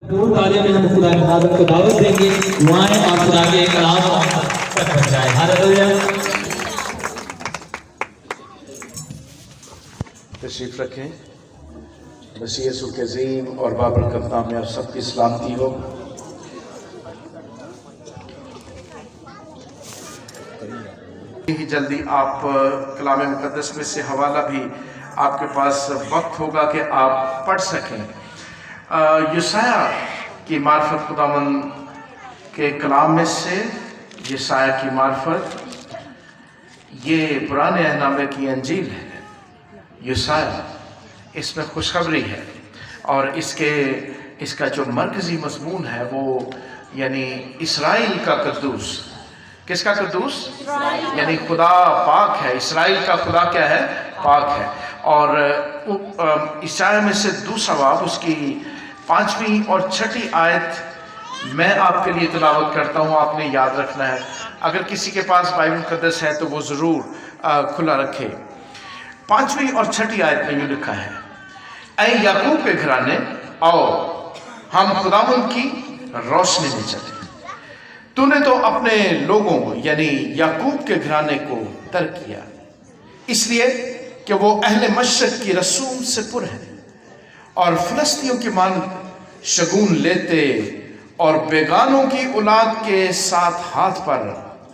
तालियों में हम खुदा की इबादत को दावत देंगे, दुआएं और खुदा के कलाम तक पहुंचाएं। हालेलुया। तशरीफ रखें। मसीह यीशु के अज़ीम और बाबरकत नाम में आप सबकी सलामती हो। ही जल्दी आप कलाम मुक़द्दस में से हवाला भी आपके पास वक्त होगा कि आप पढ़ सकें। यशाया की मार्फत खुदावंद के कलाम में से यशाया की मार्फत ये पुराने अहदनामे की अंजील है। यशाया इसमें खुशखबरी है और इसका जो मरकज़ी मज़मून है वो यानी इसराइल का कद्दूस। किसका कद्दूस? यानी खुदा पाक है। इसराइल का खुदा क्या है? पाक है। और ईसाया में से दूसरा बाब उसकी 5वीं और 6ठी आयत मैं आपके लिए तिलावत करता हूँ, आपने याद रखना है। अगर किसी के पास बाइबल मुक़द्दस है तो वो ज़रूर खुला रखे। 5वीं और 6ठी आयत में यूँ लिखा है, ऐ याकूब के घराने आओ, हम खुदावंद की रोशनी में चले। तूने तो अपने लोगों यानी याकूब के घराने को तर्क किया, इसलिए कि वो अहले मशरक की रसूम से पुर है और फिलिस्तियों की मान शगुन लेते और बेगानों की औलाद के साथ हाथ पर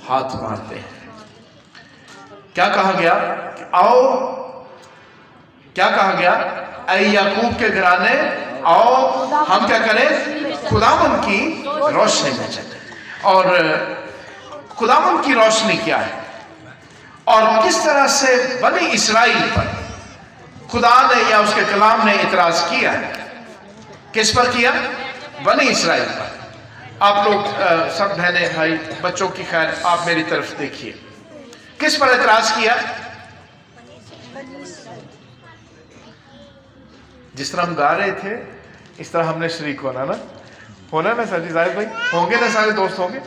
हाथ मारते हैं। क्या कहा गया? आओ, क्या कहा गया? ऐ याकूब के घराने आओ, हम क्या करें? खुदावंद की रोशनी में चले। और खुदावंद की रोशनी क्या है और किस तरह से बनी इसराइल पर खुदा ने या उसके कलाम ने इतराज किया? किस पर किया? बनी इसराइल पर। आप लोग सब बहनें भाई बच्चों की खैर आप मेरी तरफ देखिए, किस पर इतराज किया? जिस तरह हम गा रहे थे इस तरह हमने शरीक होना ना सर जी? जाहिद भाई होंगे ना? सारे दोस्त होंगे?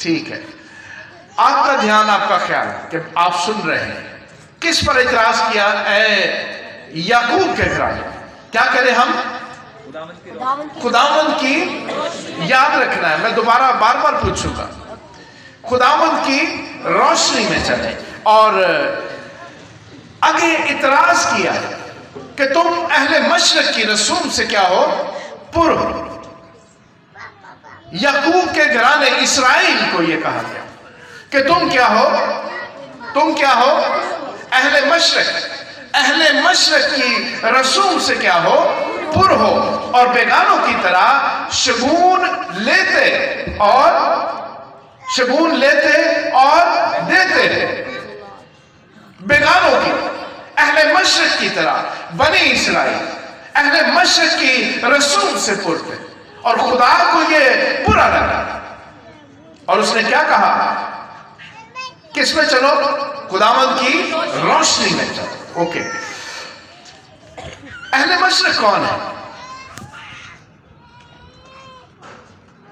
ठीक है। आपका ध्यान, आपका ख्याल कि आप सुन रहे हैं। किस पर इतराज किया? ऐ याकूब के घराने। क्या करें हम? खुदावंद की, याद रखना है, मैं दोबारा बार बार पूछूंगा, खुदावंद की रोशनी में चले। और आगे इतराज किया कि तुम अहले मशरक की रसूम से क्या हो? पुर हो। याकूब के घराने इसराइल को यह कहा गया कि तुम क्या हो? तुम क्या हो? अहले मशरक। अहले मशरक की रसूम से क्या हो? पुर हो और बेगानों की तरह शगुन लेते और देते। बेगानों की, अहले मशरक की तरह बनी इसराइल अहले मशरक की रसूम से पुर थे और खुदा को ये बुरा लगा और उसने क्या कहा? किस में चलो? खुदावंद की रोशनी में चलो। ओके। अहले मशरक कौन है?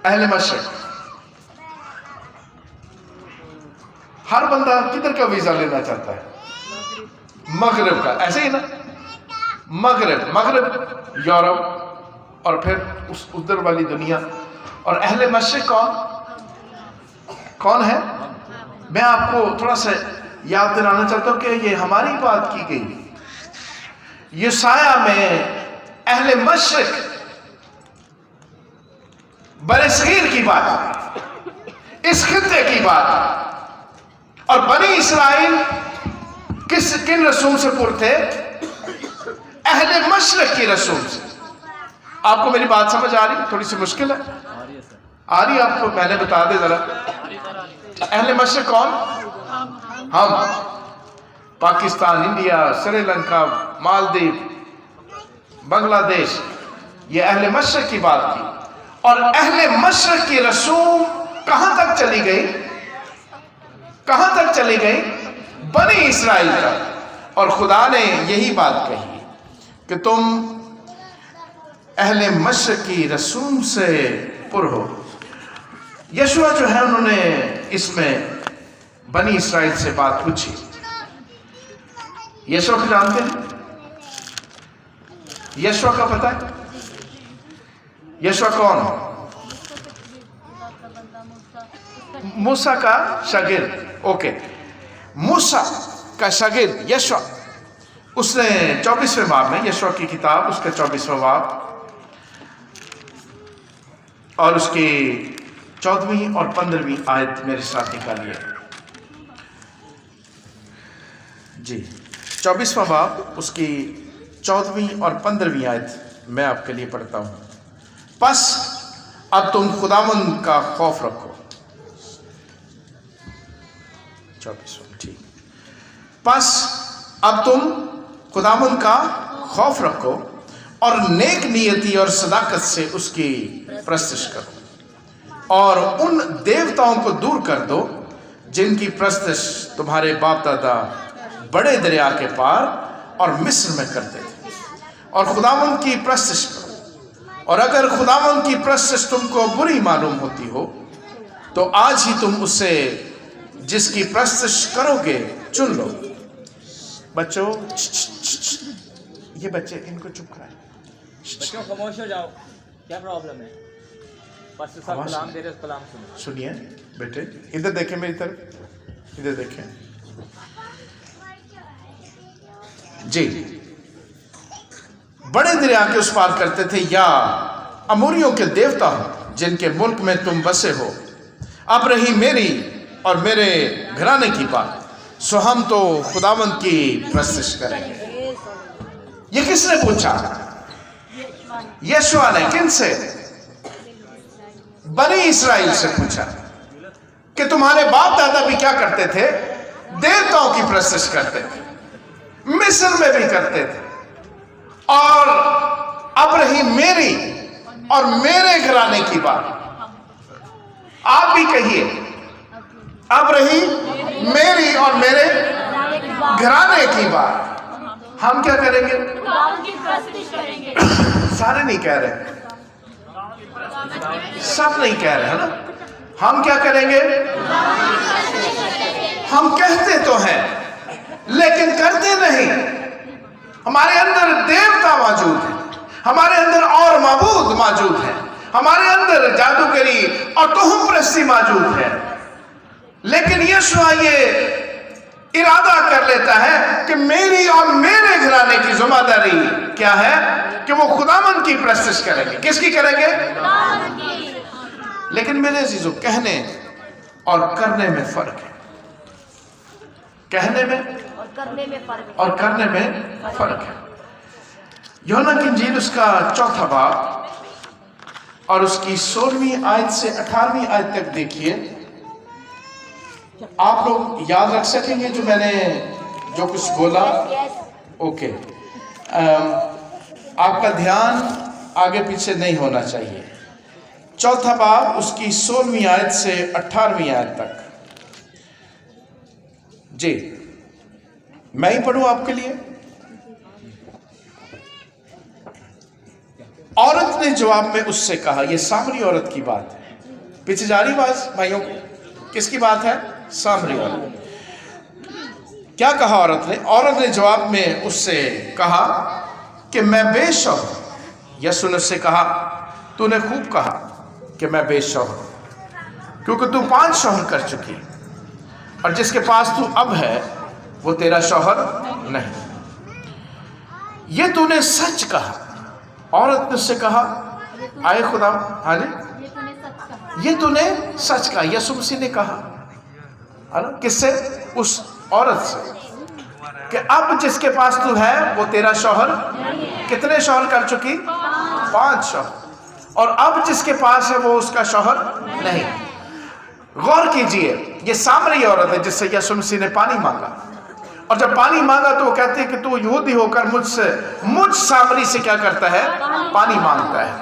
अहले मशरक हर बंदा किधर का वीजा लेना चाहता है? मगरब का, ऐसे ही ना? मगरब यूरोप और फिर उस उधर वाली दुनिया। और अहले मशरक कौन है? मैं आपको थोड़ा सा याद दिलाना चाहता हूं कि ये हमारी बात की गई। यशाया में अहले मशरक बरसगीर की बात, इस खित्ते की बात। और बनी इसराइल किन रसूम से पुर थे? अहले मशरक की रसूम से। आपको मेरी बात समझ आ रही? थोड़ी सी मुश्किल है, आ रही आपको? मैंने बता दे जरा। अहले मशरक कौन? हम, पाकिस्तान, इंडिया, श्रीलंका, मालदीव, बांग्लादेश, ये अहले मशरक की बात की। और अहले मशरक की रसूम कहां तक चली गई? कहां तक चली गई? बनी इसराइल तक। और खुदा ने यही बात कही कि तुम अहले मशरक की रसूम से पुर हो। यशुआ जो है उन्होंने इसमें बनी इसराइल से बात पूछी। यशुआ को जानते हैं? यशुआ का पता है? यशवा कौन? मूसा का शागिर्द। ओके, मूसा का शागिर्द यशवा, उसने 24वें बाब में, यशवा की किताब उसका 24वां बाब और उसकी 14वीं और 15वीं आयत मेरे साथ निकालिए जी। 24वां बाब उसकी 14वीं और 15वीं आयत मैं आपके लिए पढ़ता हूं। बस अब तुम खुदावंद का खौफ रखो। 24वां, ठीक। बस अब तुम खुदावंद का खौफ रखो और नेक नियति और सदाकत से उसकी प्रस्तुत करो और उन देवताओं को दूर कर दो जिनकी प्रस्तुत तुम्हारे बाप दादा बड़े दरिया के पार और मिस्र में करते थे, और खुदावंद की प्रस्तुत करो। और अगर खुदावंद की प्रस्तुत तुमको बुरी मालूम होती हो तो आज ही तुम उससे जिसकी प्रस्तुत करोगे चुन लो। बच्चों, ये बच्चे, इनको चुप कराएं। बच्चों खामोश हो जाओ, क्या प्रॉब्लम है? बस सब कलाम दे रहे, कलाम सुनो। सुनिए बेटे, इधर देखें मेरी तरफ, इधर देखें जी। बड़े दरिया के उस पार करते थे या अमोरियों के देवता हो जिनके मुल्क में तुम बसे हो। अब रही मेरी और मेरे घराने की बात, सो हम तो खुदावंद की प्रस्तुत करेंगे। ये किसने पूछा? यशवा ने। किन से? बनी इसराइल से पूछा कि तुम्हारे बाप दादा भी क्या करते थे? देवताओं की प्रस्तुत करते थे, मिस्र में भी करते थे। और अब रही मेरी और मेरे घराने की बात। आप भी कहिए, अब रही मेरी और मेरे घराने की बात। हम क्या करेंगे? सारे नहीं कह रहे, सब नहीं कह रहे, है ना? हम क्या करेंगे? हम कहते तो हैं लेकिन करते नहीं। हमारे अंदर देवता मौजूद है, हमारे अंदर और माबूद मौजूद है, हमारे अंदर जादूगरी और तोहम परस्ती मौजूद है। लेकिन यीशु ये इरादा कर लेता है कि मेरी और मेरे घराने की जिम्मेदारी क्या है कि वो खुदावंद की प्रस्तुत करेंगे। किसकी करेंगे? लेकिन मेरे अजीजों, कहने और करने में फर्क है। कहने में और करने में फर्क है। यूहन्ना की इंजील उसका 4वां बाब और उसकी 16वीं आयत से 18वीं आयत तक देखिए। आप लोग याद रख सकेंगे जो मैंने जो कुछ बोला? ओके, आपका ध्यान आगे पीछे नहीं होना चाहिए। 4वां बाब उसकी 16वीं आयत से 18वीं आयत तक जी। मैं ही पढ़ूं आपके लिए। औरत ने जवाब में उससे कहा, यह सामरी औरत की बात है। पीछे जा रही बात भाइयों को? किसकी बात है? सामरी औरत। क्या कहा औरत ने? औरत ने जवाब में उससे कहा कि मैं बेशौहर। यीशु ने उससे कहा, तूने खूब कहा कि मैं बेशौहर, क्योंकि तू 5 शौहर कर चुकी और जिसके पास तू अब है वो तेरा शौहर नहीं। ये तूने सच कहा। औरत ने उससे कहा, आए खुदा, हाँ जी, ये तूने सच कहा। यीशु मसीह ने कहा, किससे? उस औरत से, कि अब जिसके पास तू है वो तेरा शौहर। कितने शौहर कर चुकी? 5 शौहर। और अब जिसके पास है वो उसका शौहर नहीं। गौर कीजिए, ये सामरी औरत है जिससे यीशु मसीह ने पानी मांगा। और जब पानी मांगा तो वो कहते हैं कि तू यहूदी होकर मुझ सामरी से क्या करता है? पानी मांगता है।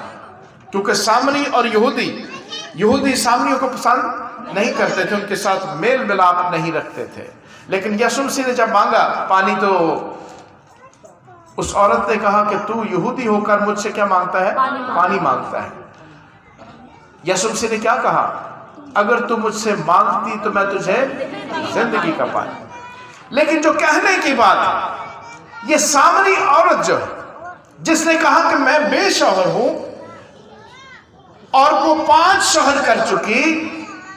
क्योंकि सामरी और यहूदी सामरियों को पसंद नहीं करते थे, उनके साथ मेल मिलाप नहीं रखते थे। लेकिन यीशु मसीह ने जब मांगा पानी तो उस औरत ने कहा कि तू यहूदी होकर मुझसे क्या मांगता है? पानी मांगता है। यीशु मसीह ने क्या कहा? अगर तू मुझसे मांगती तो मैं तुझे जिंदगी का पानी। लेकिन जो कहने की बात, ये सामरी औरत जो जिसने कहा कि मैं बेशौहर हूं, اور وہ 5 شوہر کر چکی،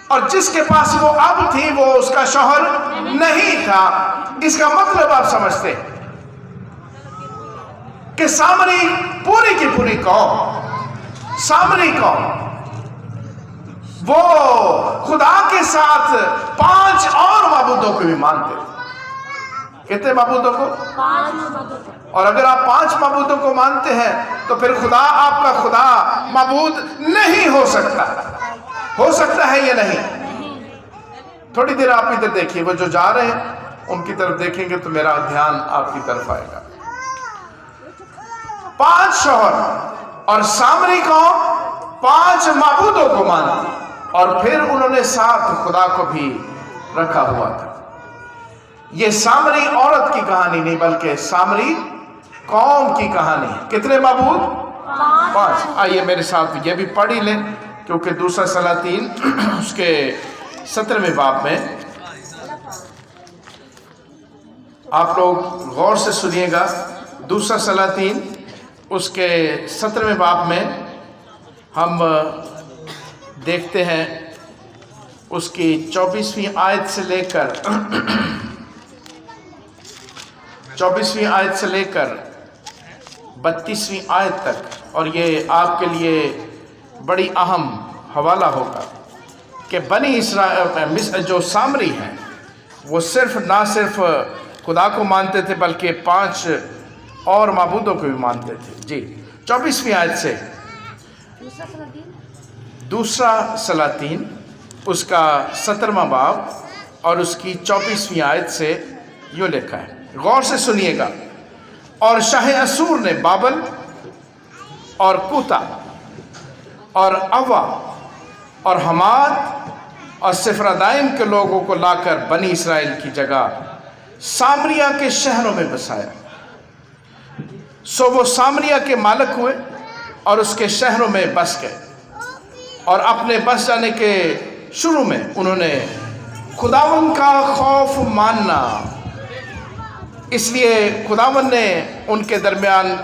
اور جس کے پاس وہ اب تھی وہ اس کا شوہر نہیں تھا۔ اس کا مطلب آپ سمجھتے کہ سامری پوری کی پوری قوم، سامری قوم، وہ خدا کے ساتھ 5 اور معبودوں کو بھی مانتے تھے۔ کتنے معبودوں کو؟ 5 اور اگر آپ 5 معبودوں کو مانتے ہیں تو پھر خدا آپ کا خدا معبود نہیں ہو سکتا۔ ہو سکتا ہے یا نہیں؟ تھوڑی دیر آپ ادھر دیکھیے، وہ جو جا رہے ہیں ان کی طرف دیکھیں گے تو میرا دھیان آپ کی طرف آئے گا۔ 5 شوہر اور سامری قوم 5 معبودوں کو مانتی، اور پھر انہوں نے ساتھ خدا کو بھی رکھا ہوا تھا۔ یہ سامری عورت کی کہانی نہیں بلکہ سامری قوم کی کہانی ہے۔ کتنے معبود؟ 5۔ آئیے میرے ساتھ یہ بھی پڑھ ہی لیں، کیونکہ دوسرا سلاطین اس کے 17ویں باب میں، آپ لوگ غور سے سنیے گا، دوسرا سلاطین اس کے 17ویں باب میں ہم دیکھتے ہیں اس کی 24ویں آیت سے لے کر 24ویں آیت سے لے کر 32ویں آیت تک، اور یہ آپ کے لیے بڑی اہم حوالہ ہوگا کہ بنی اسرائیل جو سامری ہیں وہ نہ صرف خدا کو مانتے تھے بلکہ 5 اور معبودوں کو بھی مانتے تھے۔ جی 24ویں آیت سے، دوسرا سلاطین اس کا 17واں باب اور اس کی 24ویں آیت سے یوں لکھا ہے، غور سے سنیے گا۔ اور شاہ اسور نے بابل اور کوتا اور اوا اور حماد اور سفرادائم کے لوگوں کو لا کر بنی اسرائیل کی جگہ سامریہ کے شہروں میں بسایا۔ سو وہ سامریہ کے مالک ہوئے اور اس کے شہروں میں بس گئے، اور اپنے بس جانے کے شروع میں انہوں نے خداوند کا خوف ماننا، اس لیے خداوند نے ان کے درمیان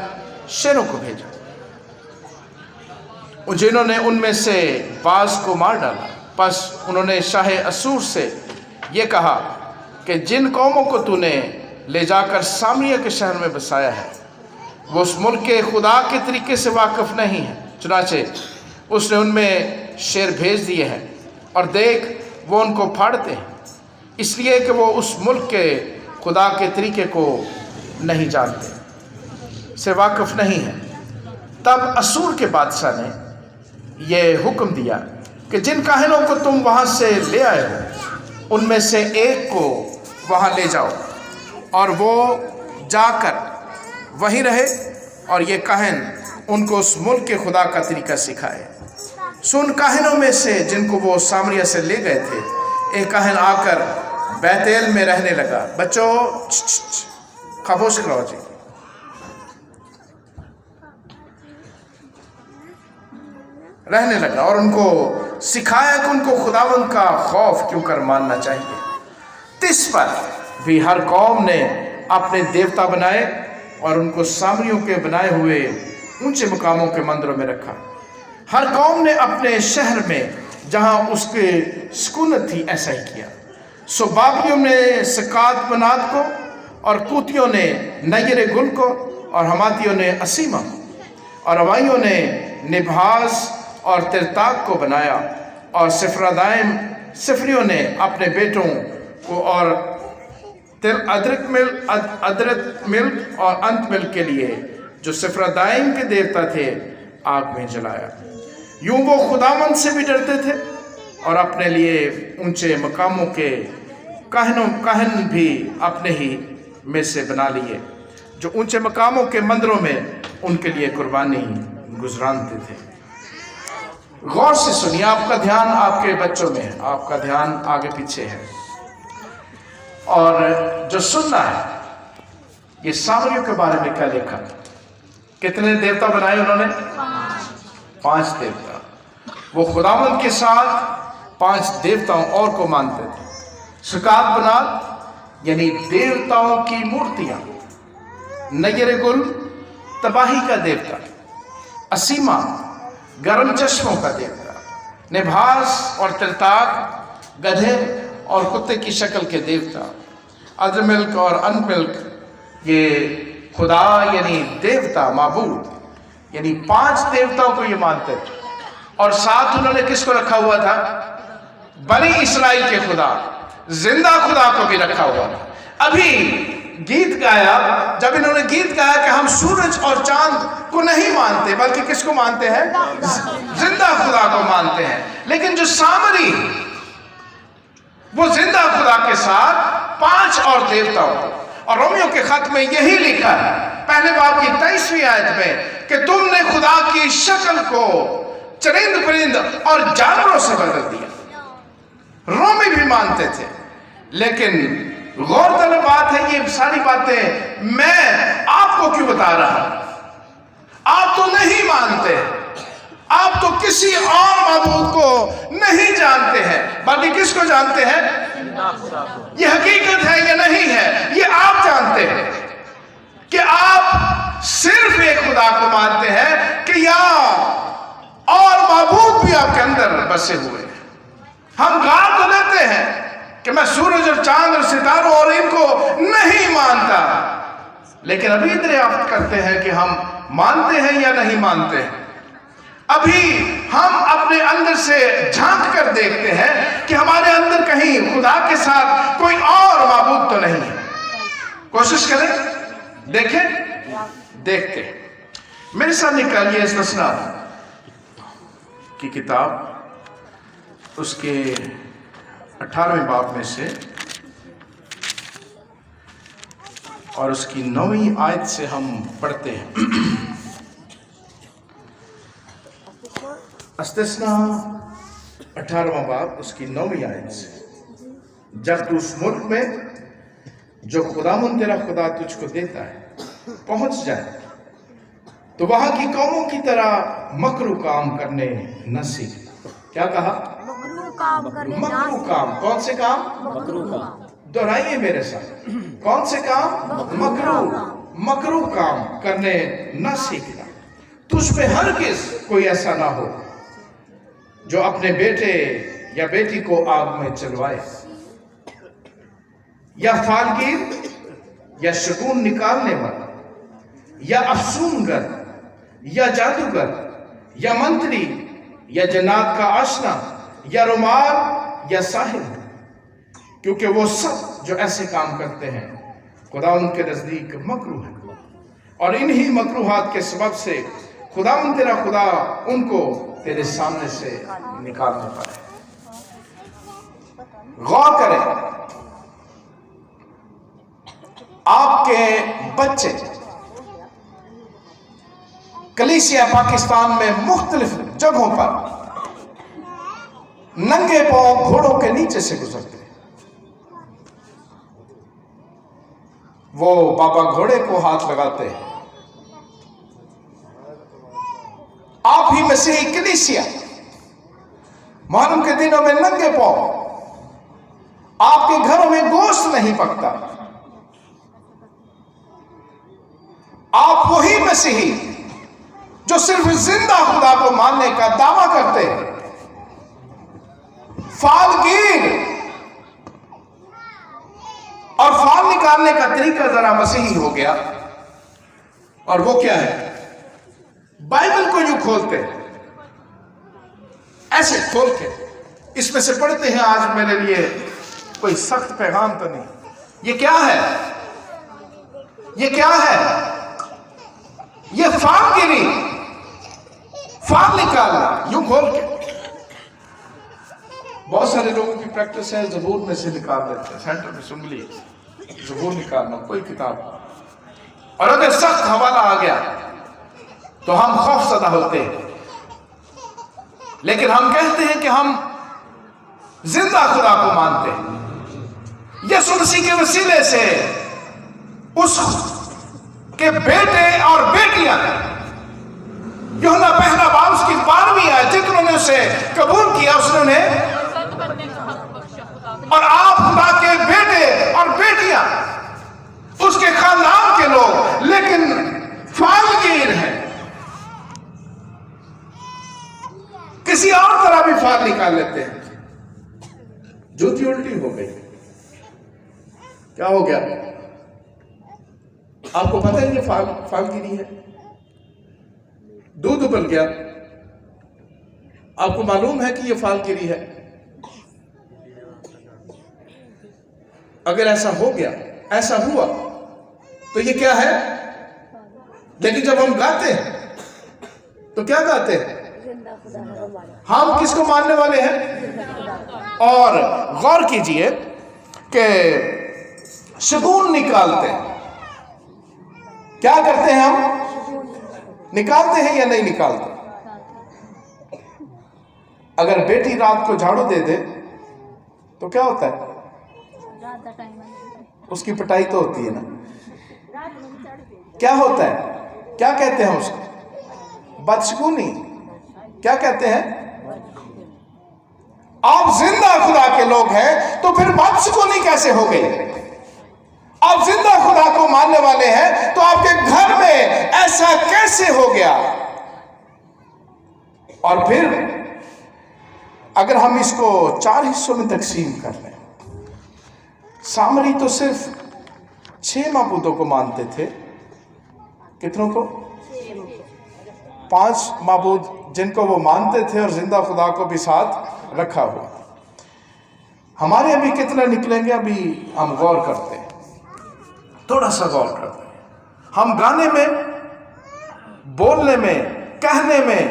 شیروں کو بھیجا، جنہوں نے ان میں سے بعض کو مار ڈالا۔ پس انہوں نے شاہ اسور سے یہ کہا کہ جن قوموں کو تو نے لے جا کر سامریہ کے شہر میں بسایا ہے وہ اس ملک کے خدا کے طریقے سے واقف نہیں ہے، چنانچہ اس نے ان میں شیر بھیج دیے ہیں، اور دیکھ وہ ان کو پھاڑتے ہیں، اس لیے کہ وہ اس ملک کے خدا کے طریقے کو نہیں جانتے، سے واقف نہیں ہے۔ تب اسور کے بادشاہ نے یہ حکم دیا کہ جن کاہنوں کو تم وہاں سے لے آئے ہو ان میں سے ایک کو وہاں لے جاؤ، اور وہ جا کر وہیں رہے، اور یہ کاہن ان کو اس ملک کے خدا کا طریقہ سکھائے۔ سو ان کاہنوں میں سے جن کو وہ سامریہ سے لے گئے تھے ایک کاہن آ کر بیتیل میں رہنے لگا۔ بچوں خاموش رہو جی۔ رہنے لگا اور ان کو سکھایا کہ ان کو خداوند کا خوف کیوں کر ماننا چاہیے۔ اس پر بھی ہر قوم نے اپنے دیوتا بنائے اور ان کو سامریوں کے بنائے ہوئے اونچے مقاموں کے مندروں میں رکھا۔ ہر قوم نے اپنے شہر میں جہاں اس کے سکونت تھی ایسا ہی کیا۔ سو بابلیوں نے سکات بنات کو، اور کوتیوں نے نیر گل کو، اور حماتیوں نے اسیمہ، اور اوائیوں نے نبھاز اور ترتاق کو بنایا، اور سفریوں نے اپنے بیٹوں کو اور ادرت مل اور انت مل کے لیے جو سفرادائم کے دیوتا تھے آگ میں جلایا۔ یوں وہ خداوند سے بھی ڈرتے تھے اور اپنے لیے اونچے مقاموں کے کاہن بھی اپنے ہی میں سے بنا لیے، جو اونچے مقاموں کے مندروں میں ان کے لیے قربانی گزرانتے تھے۔ غور سے سنیے، آپ کا دھیان آپ کے بچوں میں ہے، آپ کا دھیان آگے پیچھے ہے، اور جو سننا ہے یہ سامریوں کے بارے میں کیا لکھا۔ کتنے دیوتا بنائے انہوں نے؟ 5 دیوتا۔ وہ خداوند کے ساتھ 5 دیوتاؤں اور کو مانتے تھے۔ سکات بنات یعنی دیوتاؤں کی مورتیاں، نیر گل تباہی کا دیوتا، اسیمہ गर्म चश्मों का देवता, निभास और तिलताक, गधे और कुत्ते की शक्ल के देवता, अदमिल्क और अनमिल्क, ये खुदा यानी देवता, माबूद यानी 5 देवताओं को ये मानते थे। और साथ उन्होंने किसको रखा हुआ था? बनी इस्राइल के खुदा, जिंदा खुदा को भी रखा हुआ था। अभी गीत गाया, जब इन्होंने गीत गाया कि हम सूरज और चांद को नहीं मानते बल्कि किसको मानते हैं? जिंदा खुदा को मानते हैं। लेकिन जो सामरी, वो जिंदा खुदा के साथ 5 और देवताओं, और रोमियो के खत में यही लिखा है पहले बाब की 23वीं आयत में कि तुमने खुदा की शक्ल को चरिंद परिंद और जानवरों से बदल दिया। रोमी भी मानते थे, लेकिन गौरतलब बात है, ये सारी बातें मैं आपको क्यों बता रहा हूं? आप तो नहीं मानते, आप तो किसी और माबूद को नहीं जानते हैं, बल्कि किसको जानते हैं? ये हकीकत है या नहीं है, ये आप जानते हैं कि आप सिर्फ एक खुदा को मानते हैं कि या और माबूद भी आपके अंदर बसे हुए हैं। हम गा तो लेते हैं कि मैं सूरज और चांद और सितारों और इनको नहीं मानता, लेकिन अभी दरियाफ्त करते हैं कि हम मानते हैं या नहीं मानते हैं। अभी हम अपने अंदर से झांक कर देखते हैं कि हमारे अंदर कहीं खुदा के साथ कोई और माबूद तो नहीं है। कोशिश करें, देखें, देखते हैं। मेरे साथ निकालिए इस लसना की किताब, उसके 18वें बाब में से और उसकी 9वीं आयत से हम पढ़ते हैं। इस्तिस्ना 18वां बाब उसकी 9वीं आयत से, जब तू उस मुल्क में जो खुदावंद तेरा खुदा तुझको देता है पहुंच जाए, तो वहां की कौमों की तरह मकरू काम करने न सीख। क्या कहा? मकरू काम। कौन से काम? मकरू काम। दोहराइए मेरे साथ, कौन से काम? मकरू काम करने न सीखना। तुझ पे हरगिज़ कोई ऐसा ना हो जो अपने बेटे या बेटी को आग में चलवाए, या फालगीर, या शगुन निकालने वाला, या अफसूनगर, या जादूगर, या मंत्री, या जन्नात का आशना, या रुमाल, या साहिर, क्योंकि वो सब जो ऐसे काम करते हैं खुदा उनके नजदीक मकरू है, और इन्हीं मकरूहात के सबब से खुदा तेरा खुदा उनको तेरे सामने से निकालने पर है। गौर करें, आपके बच्चे कलीसिया पाकिस्तान में मुख्तलिफ जगहों पर नंगे पांव घोड़ों के नीचे से गुजरते हैं। वो बाबा घोड़े को हाथ लगाते हैं। आप ही मसीही कलीसिया मुहर्रम के दिनों में नंगे पांव, आपके घरों में गोश्त नहीं पकता। आप वही मसीही जो सिर्फ जिंदा खुदा को मानने का दावा करते हैं, फालगीर और फाल निकालने का तरीका जरा मसीही हो गया। और वो क्या है? बाइबल को यूं खोलते हैं, ऐसे खोल के इसमें से पढ़ते हैं। आज मेरे लिए कोई सख्त पैगाम तो नहीं। ये क्या है? ये क्या है? ये फालगिरी, फाल निकालना यूं खोल के। बहुत सारे लोगों की प्रैक्टिस है, ज़बूर में से निकाल देते हैं। सेंटर में सुन लिए ज़बूर निकालना, कोई किताब, और अगर सख्त हवाला आ गया तो हम खौफज़दा होते हैं। लेकिन हम कहते हैं कि हम जिंदा खुदा को मानते हैं। यीशु मसीह के वसीले से उस के बेटे और बेटियां, यूहन्ना पहला बाब उसकी 12वीं आयत, जिन्होंने उसे कबूल किया उसने उन्हें, और आप खुदा के बेटे और बेटियां, उसके खानदान के लोग, लेकिन फालगीर हैं। किसी और तरह भी फाल निकाल लेते हैं। जूती उल्टी हो गई, क्या हो गया? आपको पता है ये फालगिरी है। दूध उबल गया, आपको मालूम है कि ये फालगिरी है। अगर ऐसा हो गया, ऐसा हुआ, तो ये क्या है? लेकिन जब हम गाते हैं तो क्या गाते हैं? हम किसको मानने वाले हैं? और गौर कीजिए कि शगुन निकालते हैं। क्या करते हैं हम? निकालते हैं या नहीं निकालते? अगर बेटी रात को झाड़ू दे दे तो क्या होता है? उसकी पिटाई तो होती है ना। क्या होता है? क्या कहते हैं उसको? बदशगुनी। क्या कहते हैं? आप जिंदा खुदा के लोग हैं तो फिर बदशगुनी कैसे हो गई? आप जिंदा खुदा को मानने वाले हैं तो आपके घर में ऐसा कैसे हो गया? और फिर अगर हम इसको 4 हिस्सों में तकसीम कर लें, सामरी तो सिर्फ 6 माबूदों को मानते थे। कितनों को? 5 माबूद जिनको वो मानते थे और जिंदा खुदा को भी साथ रखा हुआ। हमारे अभी कितने निकलेंगे, अभी हम गौर करते हैं, थोड़ा सा गौर करते हैं। हम गाने में, बोलने में, कहने में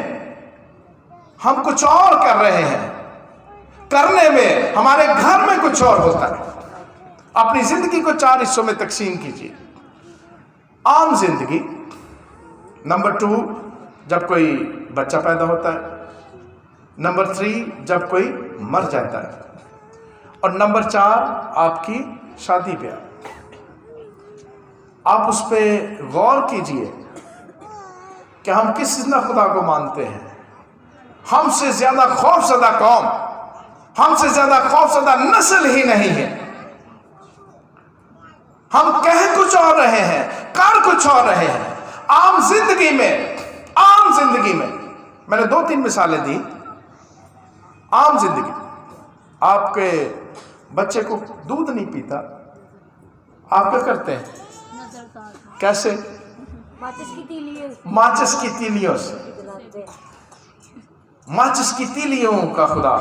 हम कुछ और कर रहे हैं, करने में हमारे घर में कुछ और होता है। अपनी जिंदगी को 4 हिस्सों में तकसीम कीजिए। आम जिंदगी, नंबर 2 जब कोई बच्चा पैदा होता है, नंबर 3 जब कोई मर जाता है, और नंबर 4 आपकी शादी ब्याह। आप उस पे गौर कीजिए कि हम किस जिंदा खुदा को मानते हैं। हमसे ज्यादा खौफजदा कौम, हमसे ज्यादा खौफजदा नस्ल ही नहीं है। हम कह कुछ और रहे हैं, कर कुछ और रहे हैं। आम जिंदगी में मैंने 2-3 मिसालें दी। आम जिंदगी, आपके बच्चे को दूध नहीं पीता, आप क्या करते हैं? कैसे? माचिस की तीलियों से। माचिस की तीलियों का खुदा,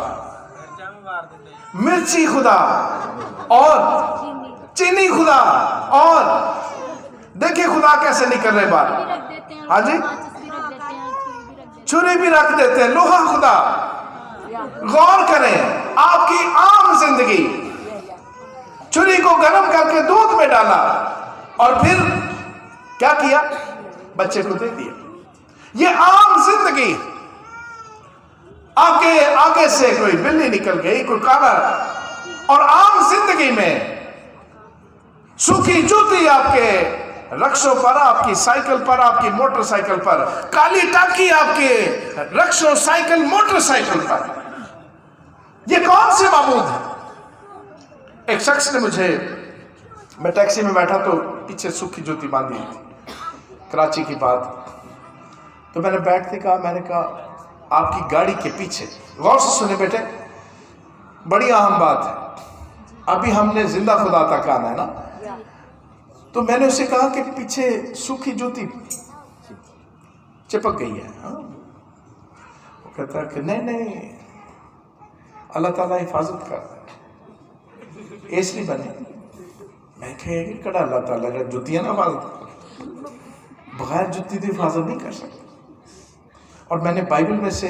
मिर्ची खुदा, और चीनी खुदा, और देखिए खुदा कैसे निकल रहे बाहर। हाँ जी, छुरी भी रख देते हैं, लोहा खुदा। गौर करें, आपकी आम जिंदगी, छुरी को गर्म करके दूध में डाला और फिर क्या किया? बच्चे को दे दिया। ये आम जिंदगी। आपके आगे से कोई बिल्ली निकल गई, कोई काला, और आम जिंदगी में सूखी जूती आपके रक्षों पर, आपकी साइकिल पर, आपकी मोटरसाइकिल पर, काली टाकी आपके रक्षों साइकिल मोटरसाइकिल पर। ये कौन से माबूद है? एक शख्स ने मुझे, मैं टैक्सी में बैठा तो पीछे सूखी जूती बांधी थी, कराची की बात। तो मैंने बैठते कहा, मैंने कहा आपकी गाड़ी के पीछे, गौर से सुने बेटे, बड़ी अहम बात है, अभी हमने जिंदा खुदा तक आना है ना। तो मैंने उसे कहा कि पीछे सूखी जूती चिपक गई है। वो कहता है कि नहीं, अल्लाह ताला हिफाजत कर रहा है, इसलिए बने। मैं कहेगी कड़ा अल्लाह ताला का जुतियां ना हिफाजत, बगैर जुती तो हिफाजत नहीं कर सकता। और मैंने बाइबल में से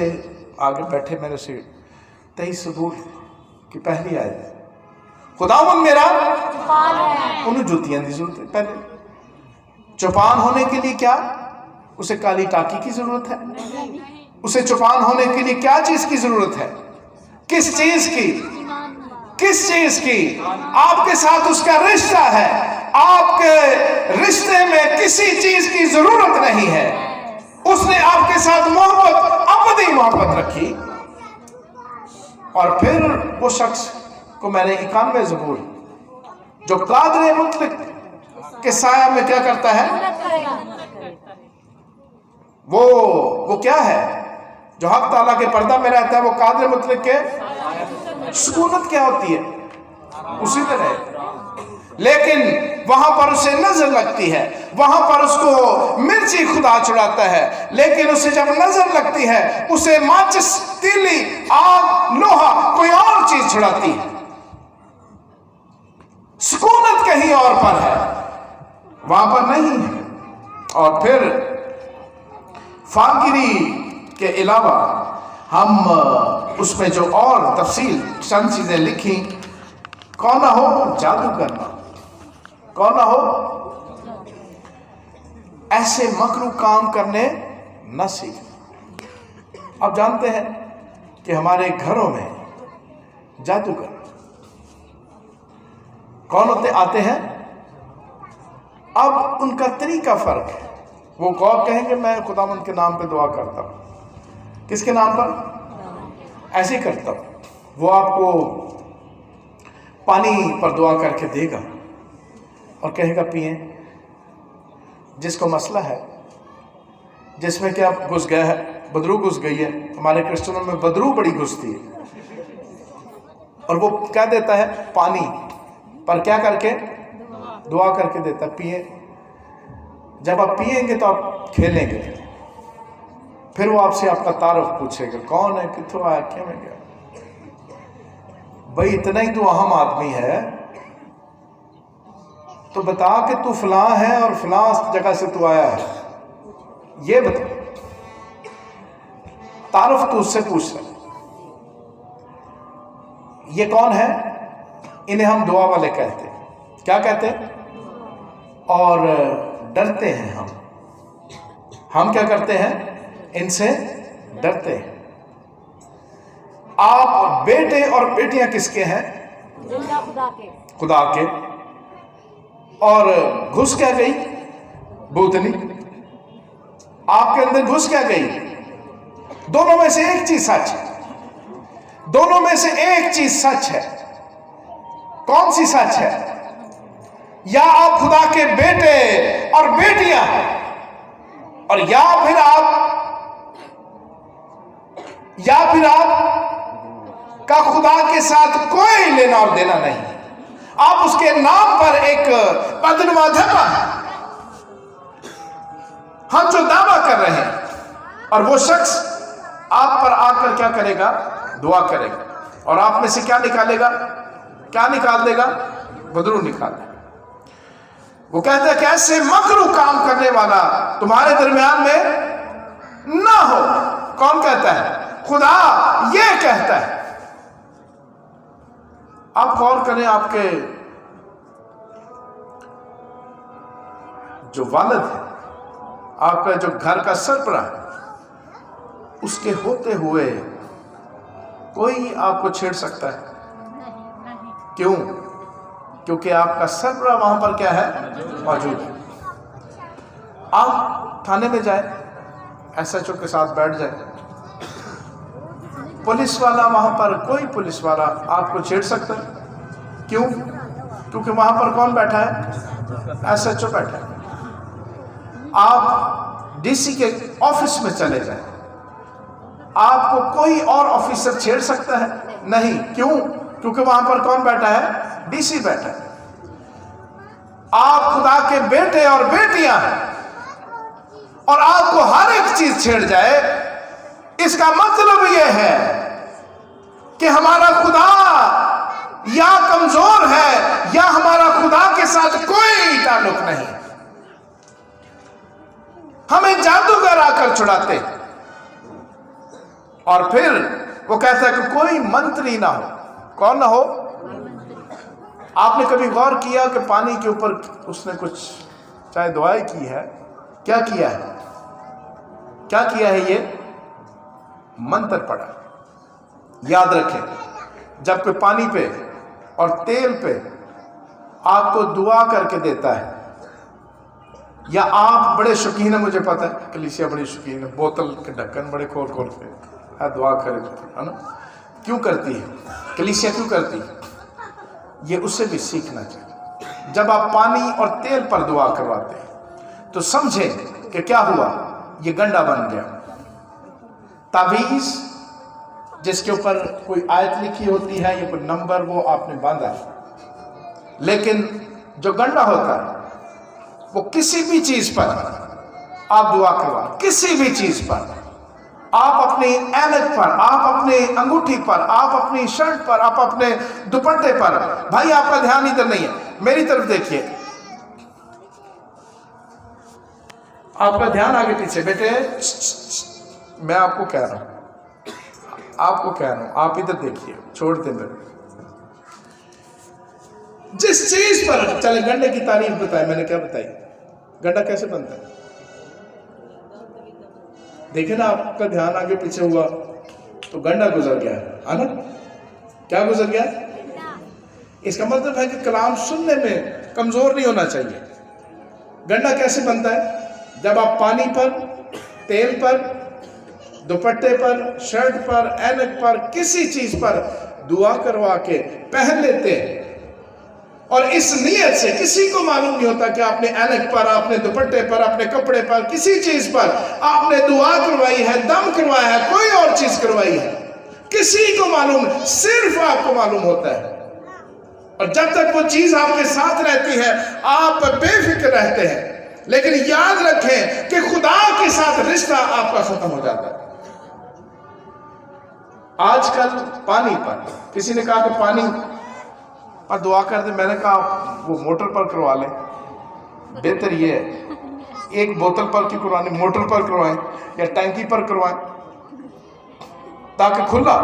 आगे बैठे मैंने से 23 सबूर की पहली आयत, खुदावन मेरा उन्हें जुतियां की जरूरत है। पहले चौपान होने के लिए क्या? उसे काली टाकी की जरूरत है। उसे चौपान होने के लिए क्या चीज की जरूरत है? किस चीज की? किस चीज की? आपके साथ उसका रिश्ता है। आपके रिश्ते में किसी चीज की जरूरत नहीं है। उसने आपके साथ मोहब्बत, अबदी मोहब्बत रखी। और फिर वो शख्स को मैंने 91 ज़बूर, जो कादर मुतलक के साया में क्या करता है, वो क्या है? जो हक ताला के पर्दा में रहता है वो कादिर मुतलक के सुकूनत क्या होती है, उसी में रहे। लेकिन वहां पर उसे नजर लगती है, वहां पर उसको मिर्ची खुदा चुराता है, लेकिन उसे जब नजर लगती है उसे माचिस, तीली, आग, लोहा, कोई और चीज छुड़ाती है। सुकूनत कहीं और पर है, वहां पर नहीं है। और फिर फाकिरी के अलावा हम उसमें जो और तफसील चंद चीजें लिखी, कौन ना हो जादू करना, कौन ना हो ऐसे मकरू काम करने न सीख। आप जानते हैं कि हमारे घरों में जादूगर कौन होते आते हैं, अब उनका तरीका फर्क है। वो कौन कहेंगे मैं खुदावंद के नाम पे दुआ करता हूं, किसके नाम पर, ऐसे ही करता हूं। वो आपको पानी पर दुआ करके देगा और कहेगा पिए। जिसको मसला है, जिसमें क्या घुस गया है, बदरू घुस गई है, हमारे क्रिश्चियनों में बदरू बड़ी घुसती है, और वो क्या देता है, पानी पर क्या करके, दुआ करके देता है, पिए। जब आप पिएंगे तो आप खेलेंगे, फिर वो आपसे आपका तारुफ पूछेगा, कौन है, कित्थों आया, क्यों में गया। भाई इतना ही तो अहम आदमी है, तो बता कि तू फलां है और फलां जगह से तू आया है, ये बता। तारुफ तो उससे पूछ रहे। ये कौन है, इन्हें हम दुआ वाले कहते हैं। क्या कहते हैं, और डरते हैं हम क्या करते हैं, इनसे डरते हैं। आप बेटे और बेटियां किसके हैं, खुदा के। और घुस क्या गई, भूतनी आपके अंदर घुस क्या गई। दोनों में से एक चीज सच है, दोनों में से एक चीज सच है। कौन सी सच है, या आप खुदा के बेटे और बेटियां हैं, और या फिर आप का खुदा के साथ कोई लेना और देना नहीं। आप उसके नाम पर एक बदनुमा धब्बा है। हम जो दावा कर रहे हैं, और वो शख्स आप पर आकर क्या करेगा, दुआ करेगा, और आप में से क्या निकालेगा, क्या निकाल देगा, बदरू निकाल देगा। वो कहता है कि ऐसे मकरू काम करने वाला तुम्हारे दरमियान में ना हो। कौन कहता है, खुदा ये कहता है। आप गौर करें, आपके जो वालिद है, आपका जो घर का सरबराह है, उसके होते हुए कोई आपको छेड़ सकता है, क्यों, क्योंकि आपका सरबराह वहां पर क्या है, मौजूद है। आप थाने में जाए, SHO के साथ बैठ जाए, पुलिस वाला वहां पर, कोई पुलिस वाला आपको छेड़ सकता है, क्यों, क्योंकि वहां पर कौन बैठा है, SHO बैठा है। आप DC के ऑफिस में चले जाए, आपको कोई और ऑफिसर छेड़ सकता है, नहीं, क्यों, क्योंकि वहां पर कौन बैठा है, DC बैठा है। आप खुदा के बेटे और बेटियां हैं, और आपको हर एक चीज छेड़ जाए, इसका मतलब यह है कि हमारा खुदा या कमजोर है, या हमारा खुदा के साथ कोई ताल्लुक नहीं। हमें जादूगर आकर छुड़ाते, और फिर वो कहता है कि कोई मंत्री ना हो। कौन ना हो, आपने कभी गौर किया कि पानी के ऊपर उसने कुछ चाहे दुआएं की है, क्या किया है, क्या किया है, ये मंत्र पढ़ा। याद रखें, जब कोई पानी पे और तेल पे आपको दुआ करके देता है, या आप बड़े शौकीन है, मुझे पता है कलीसिया बड़ी शौकीन है, बोतल के ढक्कन बड़े खोल खोल के दुआ करे, है ना, क्यों करती है कलीसिया, क्यों करती है, ये उससे भी सीखना चाहिए। जब आप पानी और तेल पर दुआ करवाते हैं तो समझे कि क्या हुआ, ये गंडा बन गया, तावीज़ जिसके ऊपर कोई आयत लिखी होती है या कोई नंबर, वो आपने बांधा, लेकिन जो गंडा होता है वो किसी भी चीज पर आप दुआ करवा, किसी भी चीज पर, आप अपनी ऐनक पर, आप अपने अंगूठी पर, आप अपनी शर्ट पर, आप अपने दुपट्टे पर, भाई आपका ध्यान इधर नहीं है, मेरी तरफ देखिए, आपका ध्यान आगे पीछे, बेटे मैं आपको कह रहा हूं, आपको कह रहा हूं, आप इधर देखिए, छोड़ दे मेरे। जिस चीज पर, चले गंडे की तारीफ बताए, मैंने क्या बताई, गंडा कैसे बनता है, देखे ना, आपका ध्यान आगे पीछे हुआ तो गंडा गुजर गया है ना, क्या गुजर गया, इसका मतलब है कि कलाम सुनने में कमजोर नहीं होना चाहिए। गंडा कैसे बनता है, जब आप पानी पर, तेल पर, दुपट्टे पर, शर्ट पर, ऐनक पर, किसी चीज पर दुआ करवा के पहन लेते हैं, और इस नियत से किसी को मालूम नहीं होता कि आपने ऐनक पर, आपने दुपट्टे पर, अपने कपड़े पर, किसी चीज पर आपने दुआ करवाई है, दम करवाया है, कोई और चीज करवाई है, किसी को मालूम, सिर्फ आपको मालूम होता है। और जब तक वो चीज आपके साथ रहती है आप बेफिक्र रहते हैं, लेकिन याद रखें कि खुदा के साथ रिश्ता आपका खत्म हो जाता है। आजकल पानी पर, किसी ने कहा कि पानी पर दुआ कर दे, मैंने कहा वो मोटर पर करवा लें, बेहतर ये है एक बोतल पर की करवानी, मोटर पर करवाएं या टैंकी पर करवाएं, ताकि खुला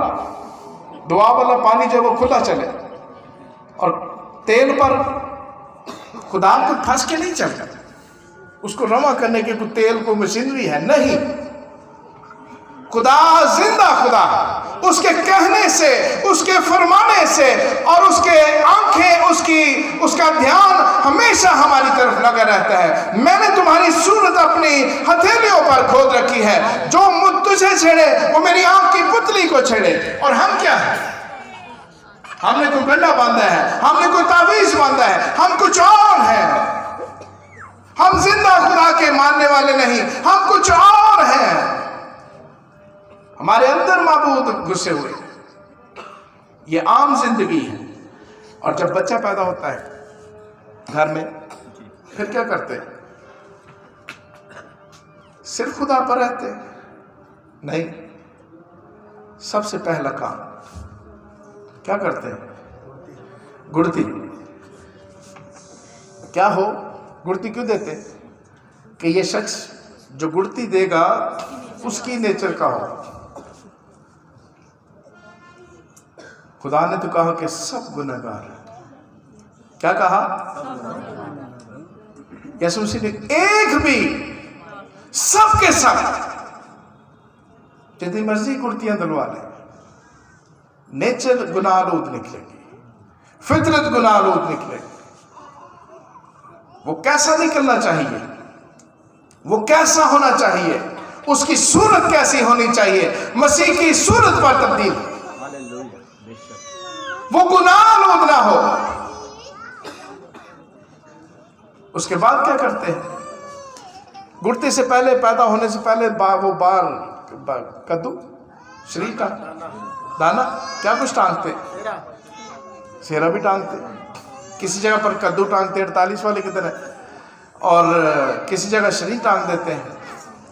दुआ वाला पानी जो वो खुला चले। और तेल पर खुदा को फंस के नहीं चलता, उसको रवा करने के कोई तेल को मशीनरी है नहीं, खुदा जिंदा खुदा, उसके कहने से, उसके फरमाने से, और उसके आंखें, उसका ध्यान हमेशा हमारी तरफ लगा रहता है। मैंने तुम्हारी सूरत अपनी हथेलियों पर खोद रखी है, जो मुझ तुझे छेड़े वो मेरी आंख की पुतली को छेड़े। और हम क्या है, हमने कोई गंडा बांधा है, हमने कोई तावीज बांधा है, हम कुछ और हैं, हम जिंदा खुदा के मानने वाले नहीं, हम कुछ और हैं, हमारे अंदर माबूद घुसे हुए। ये आम जिंदगी है। और जब बच्चा पैदा होता है घर में, फिर क्या करते हैं, सिर्फ खुदा पर रहते हैं? नहीं, सबसे पहला काम क्या करते हैं, गुड़ती। क्या हो, गुड़ती क्यों देते, कि ये शख्स जो गुड़ती देगा उसकी नेचर का हो। खुदा ने तो कहा कि सब गुनहगार हैं, क्या कहा, यीशु मसीह ने एक भी, सब के सब जितनी मर्जी कुर्तियां दिलवा ले, नेचर गुनाहलूद निकलेगी, फितरत गुनाहलूद निकलेगी। वो कैसा निकलना चाहिए, वो कैसा होना चाहिए, उसकी सूरत कैसी होनी चाहिए, मसीह की सूरत पर तब्दील, वो गुनाहलूद ना हो। उसके बाद क्या करते हैं, गुड़ती से पहले, पैदा होने से पहले वो कद्दू, शरीर का दाना, क्या कुछ टांगते, सेरा भी टांगते, किसी जगह पर कद्दू टांगते 48 वाले की तरह, और किसी जगह शरीर टांग देते हैं,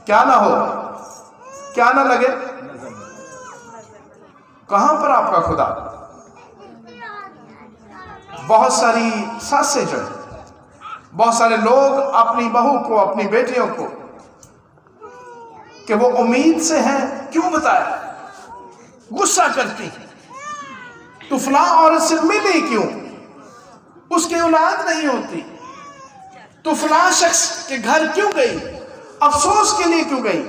क्या ना हो, क्या ना लगे। कहां पर आपका खुदा? बहुत सारी सासें जो है, बहुत सारे लोग अपनी बहू को, अपनी बेटियों को, कि वो उम्मीद से हैं, क्यों बताए, गुस्सा करती, तो फलां औरत से मिली क्यों, उसकी औलाद नहीं होती, तो फलां शख्स के घर क्यों गई, अफसोस के लिए क्यों गई,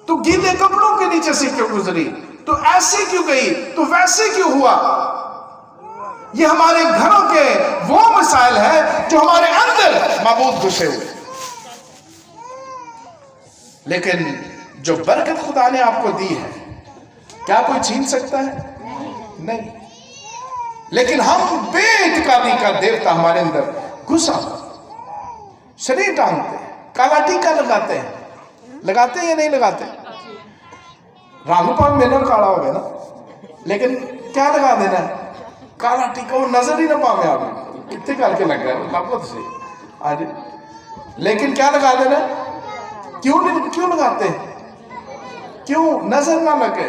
तो गीले कपड़ों के नीचे से क्यों गुजरी, तो ऐसे क्यों गई, तो वैसे क्यों हुआ। ये हमारे घरों के वो मसाइल है जो हमारे अंदर माबूद घुसे हुए। लेकिन जो बरकत खुदा ने आपको दी है, क्या कोई छीन सकता है? नहीं। लेकिन हम बेइंतकामी का देवता हमारे अंदर घुसा, शरीर टांगते हैं, काला टीका लगाते हैं या नहीं लगाते? रंग भाव मेरा काला हो ना, लेकिन क्या लगा देना है, काला टीका वो नजर ही ना पावे आप कितने करके लग रहा है लाभ से आज, लेकिन क्या लगा देना, क्यों लगाते, क्यों नजर ना लगे,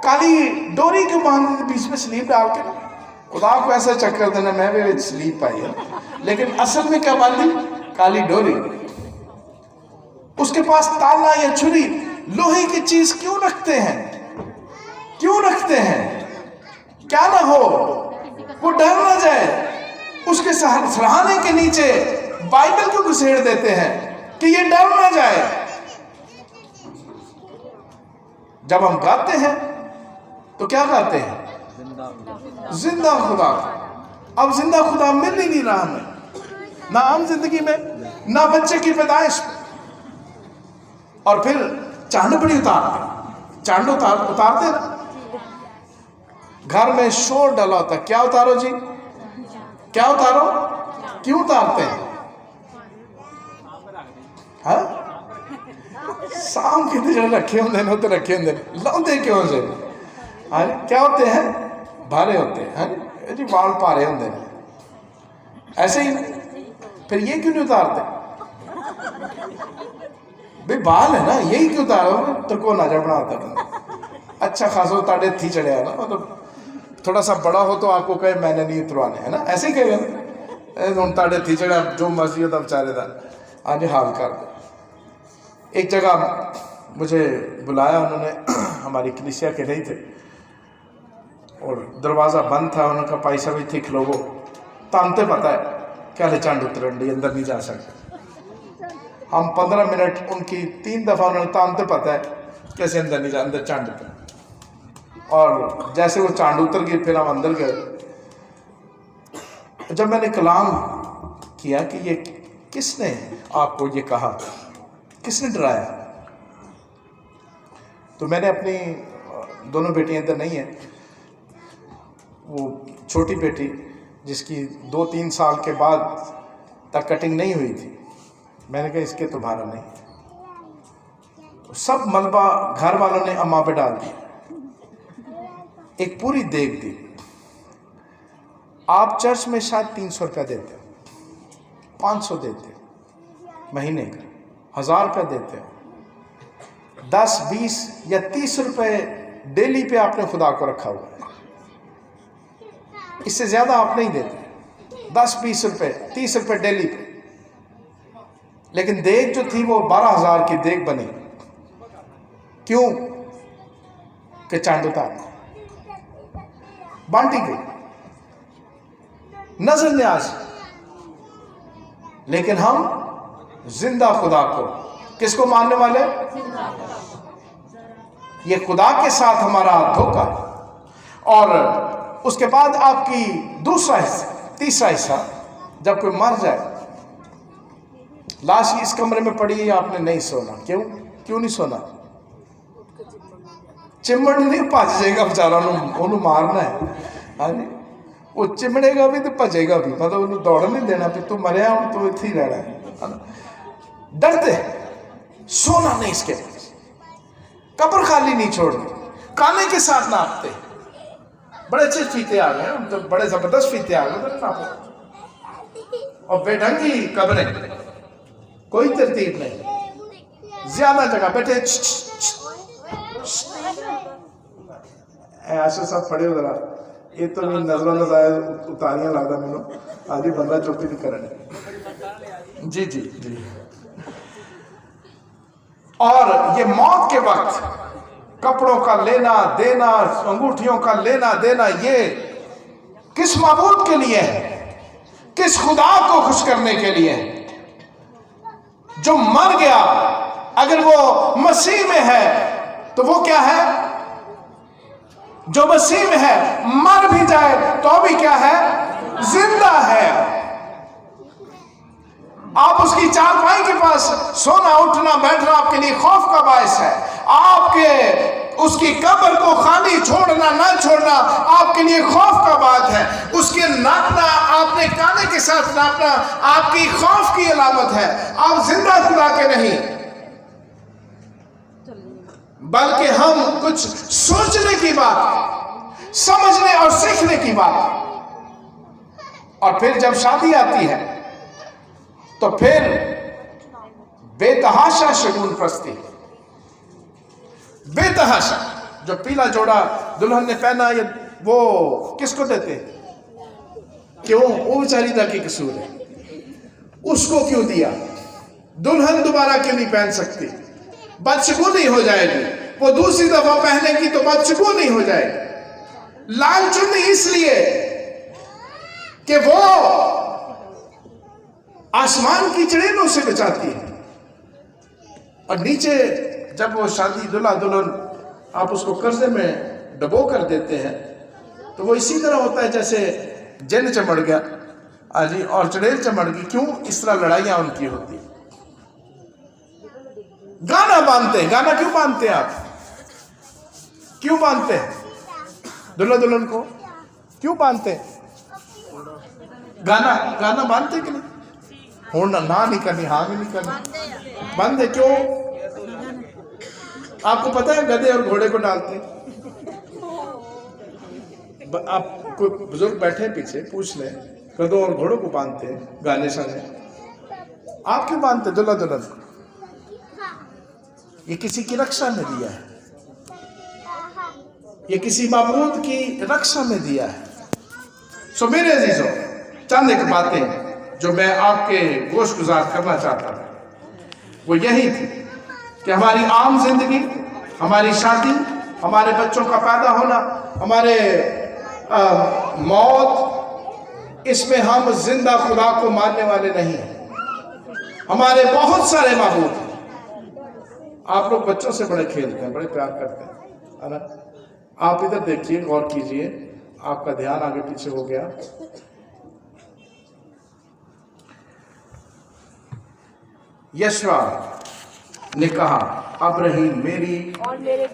काली डोरी क्यों बांध देते बीच में स्लीप डाल के, खुदा को ऐसा चक्कर देना मैं भी स्लीप पाई है, लेकिन असल में क्या बांधी, काली डोरी। उसके पास ताला या छुरी, लोहे की चीज क्यों रखते हैं, क्यों रखते हैं, क्या ना हो, वो डर ना जाए, उसके सराहने के नीचे बाइबल को घुसेड़ देते हैं कि ये डर ना जाए। जब हम गाते हैं तो क्या गाते हैं, जिंदा खुदा। अब जिंदा खुदा मिल ही नहीं रहा हमें, ना आम जिंदगी में, ना बच्चे की पैदाइश में। और फिर चांद बड़ी उतारते, चांद उतारते ना, घर में शोर डाला होता, क्या उतारो जी, क्या उतारो, क्यों उतारते हैं, हाँ शाम के दिन रखे होंगे तो रखे होंगे, लाते क्यों से, हाँ क्या होते हैं, भारे होते हैं, हाँ जी बाल भारे होंगे, ऐसे ही फिर ये क्यों नहीं उतारते भाई, बाल है ना, यही क्यों उतारो, तो को ना बनाता बंदा अच्छा खासा ताड़े थी चढ़िया ना, मतलब थोड़ा सा बड़ा हो तो आपको कहे मैंने नहीं उतरवाने, है ना, ऐसे ही कहेगा ना, ताड़े थी चढ़िया जो मर्जी होता बेचारे का आज हाल कर दो। एक जगह मुझे बुलाया उन्होंने, हमारी कलीसिया के नहीं थे और दरवाज़ा बंद था, उन्होंने कहा भाई साहब इतने खलोवो, तानते पता है क्या ले चांद उतरन डी, अंदर नहीं जा सकते। हम 15 मिनट उनकी 3 दफ़ा उन्होंने तानते पता है कैसे अंदर नहीं जा, अंदर चांद उतर, और जैसे वो चांद उतर गई फिर हम अंदर गए। जब मैंने कलाम किया कि ये किसने आपको ये कहा, किसने डराया, तो मैंने अपनी दोनों बेटियां इधर नहीं है, वो छोटी बेटी जिसकी 2-3 साल के बाद तक कटिंग नहीं हुई थी, मैंने कहा इसके तो भारा नहीं, सब मलबा घर वालों ने अम्मा पे डाल दिया, एक पूरी देख दी। आप चर्च में शायद 300 रुपया देते हो, 500 देते हो महीने का, 1000 रुपया देते हो, 10, 20 या 30 रुपए डेली पे आपने खुदा को रखा हुआ है, इससे ज्यादा आप नहीं देते, 10, 20 रुपए, 30 रुपए डेली पे। लेकिन देख जो थी वो 12,000 की देख बनी, क्यों कि चांद उतार बांटी गई, नजर न्याज। लेकिन हम जिंदा खुदा को, किसको मानने वाले, ये खुदा के साथ हमारा धोखा। और उसके बाद आपकी दूसरा हिस्सा, तीसरा हिस्सा, जब कोई मर जाए, लाश इस कमरे में पड़ी है, आपने नहीं सोना, क्यों नहीं सोना, चिमड़ नहीं भज जाएगा बेचारा, उन्होंने मारना है, हाँ जी, वो चिमड़ेगा भी तो भजेगा भी, मतलब उन्होंने दौड़ नहीं देना भी तू मरिया हूं तो इत्थे ही रहना है, डरते सोना नहीं इसके पास, कब्र खाली नहीं छोड़नी, काने के साथ नापते, बड़े अच्छे फीते आ गए, तो बड़े जबरदस्त फीते आ गए नापो, और बेढंगी कब्रें, कोई तरतीब नहीं, ज्यादा जगह बैठे, ऐसे सब पड़े हो जरा, ये तो मेरी नजरों नजर उतारियां लगता मैनू, आज ही बंदा चुप नहीं करने, जी जी जी। और ये मौत के वक्त कपड़ों का लेना देना, अंगूठियों का लेना देना, ये किस माबूद के लिए है, किस खुदा को खुश करने के लिए है, जो मर गया, अगर वो मसीह में है तो वो क्या है, जो मसीह में है मर भी जाए तो भी क्या है, जिंदा है। आप उसकी चारपाई के पास सोना उठना बैठना आपके लिए खौफ का बायस है, आपके उसकी कब्र को खाली छोड़ना ना छोड़ना आपके लिए खौफ का बात है, उसके नापना, आपने काने के साथ नापना आपकी खौफ की अलामत है। आप जिंदा खुदा के नहीं, बल्कि हम कुछ सोचने की बात, समझने और सीखने की बात। और फिर जब शादी आती है तो फिर बेतहाशा शगुन प्रस्ती, बेतहाशा। जो पीला जोड़ा दुल्हन ने पहना, ये वो किसको देते? क्यों? वो बेचारी दा की कसूर है, उसको क्यों दिया? दुल्हन दोबारा क्यों नहीं पहन सकती? बदशगुनी हो जाएगी। वो दूसरी दफा पहनेगी तो बदशगुनी हो जाएगी। लाल चुन्नी इसलिए कि वो आसमान की चिड़ैलों से बचाती है, और नीचे जब वो शादी दूल्हा दुल्हन आप उसको कर्जे में डबो कर देते हैं तो वो इसी तरह होता है जैसे जिन चमड़ गया आजी और चुड़ैल चमड़ गई। क्यों? इस तरह लड़ाइयां उनकी होती। गाना बांधते हैं। गाना क्यों बांधते हैं आप? क्यों बांधते हैं दुल्हा दुल्हन को? क्यों बांधते हैं गाना? गाना बांधते कि नहीं? होना ना नहीं करनी, हाँ भी नहीं करनी, बांधे। क्यों? आपको पता है गधे और घोड़े को डालते? आप कोई बुजुर्ग बैठे पीछे पूछ ले, गधों और घोड़ों को बांधते हैं गाने संगे। आप क्यों बांधते दुल्हा दुल्हन को? ये किसी की रक्षा में दिया है, ये किसी माबूद की रक्षा में दिया है। सो मेरे अजीजों, चंद एक बातें जो मैं आपके गोश गुजार करना चाहता था वो यही थी कि हमारी आम जिंदगी, हमारी शादी, हमारे बच्चों का पैदा होना, हमारे मौत, इसमें हम जिंदा खुदा को मानने वाले नहीं हैं। हमारे बहुत सारे माबूद हैं। आप लोग बच्चों से बड़े खेलते हैं, बड़े प्यार करते हैं, है ना? आप इधर देखिए, गौर कीजिए, आपका ध्यान आगे पीछे हो गया। यशवा ने कहा, अब रही मेरी और मेरे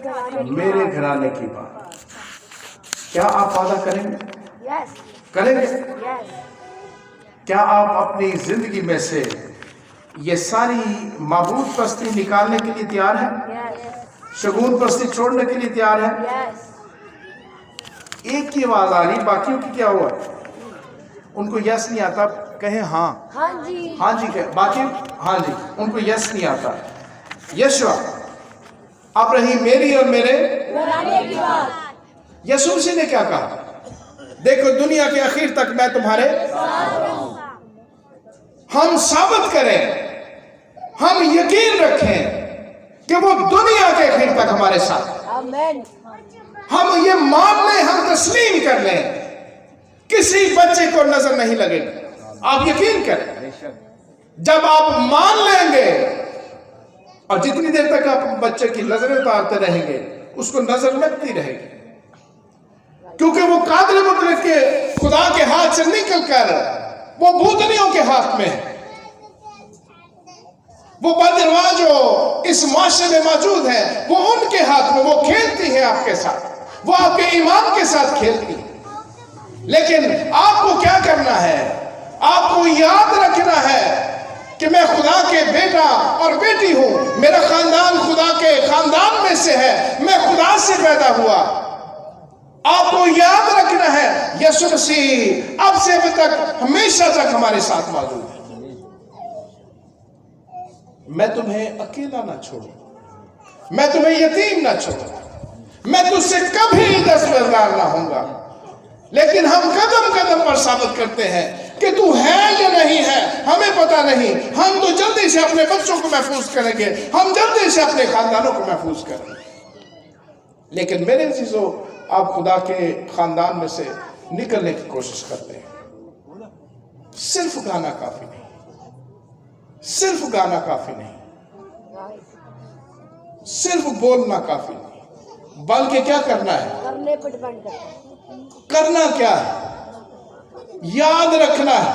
घराने की बात। क्या आप वादा करेंगे? yes. करेंगे? yes. क्या आप अपनी जिंदगी में से ये सारी माबूद परस्ती निकालने के लिए तैयार हैं? yes. शगुन परस्ती छोड़ने के लिए तैयार हैं? yes. एक की आवाज आ रही, बाकियों की क्या हुआ? उनको यस नहीं आता, कहें हाँ। हाँ जी, हाँ जी कहे, बाकी हाँ जी, उनको यस नहीं आता। यशवा, अब रही मेरी और मेरे घराने की बात। यीशु मसीह ने क्या कहा? देखो, दुनिया के आखिर तक मैं तुम्हारे साथ हूं। हम साबित करें, हम यकीन रखें कि वो दुनिया के आखिर तक हमारे साथ। आमीन। हम ये मान लें, हम तस्लीम कर लें, किसी बच्चे को नजर नहीं लगेगी। आप यकीन करें, जब आप मान लेंगे, और जितनी देर तक आप बच्चे की नजरें उतारते रहेंगे उसको नजर लगती रहेगी, क्योंकि वो कादिर मुतलक के खुदा के हाथ से निकलकर वो भूतनियों के हाथ में है। वो बदरवा जो इस माशरे में मौजूद है वो उनके हाथ में, वो खेलती है आपके साथ, वो आपके ईमान के साथ खेलती है। लेकिन आपको क्या करना है? आपको याद रखना है कि मैं खुदा के बेटा और बेटी हूं, मेरा खानदान खुदा के खानदान में से है, मैं खुदा से पैदा हुआ। आपको याद रखना है यीशु मसीह अब से अब तक, हमेशा तक हमारे साथ मौजूद है। मैं तुम्हें अकेला ना छोड़ूं, मैं तुम्हें यतीम ना छोड़ूं, मैं तुझसे कभी दस्तबरदार ना होऊंगा। लेकिन हम कदम कदम पर साबित करते हैं कि तू है या नहीं है हमें पता नहीं। हम तो जल्दी से अपने बच्चों को महफूज करेंगे, हम जल्दी से अपने खानदानों को महफूज करेंगे। लेकिन मेरे अजीजों, आप खुदा के खानदान में से निकलने की कोशिश करते हैं। सिर्फ गाना काफी नहीं, सिर्फ गाना काफी नहीं, सिर्फ बोलना काफी नहीं, बल्कि क्या करना है? करने पर डिपेंड करता है। करना क्या है? याद रखना है,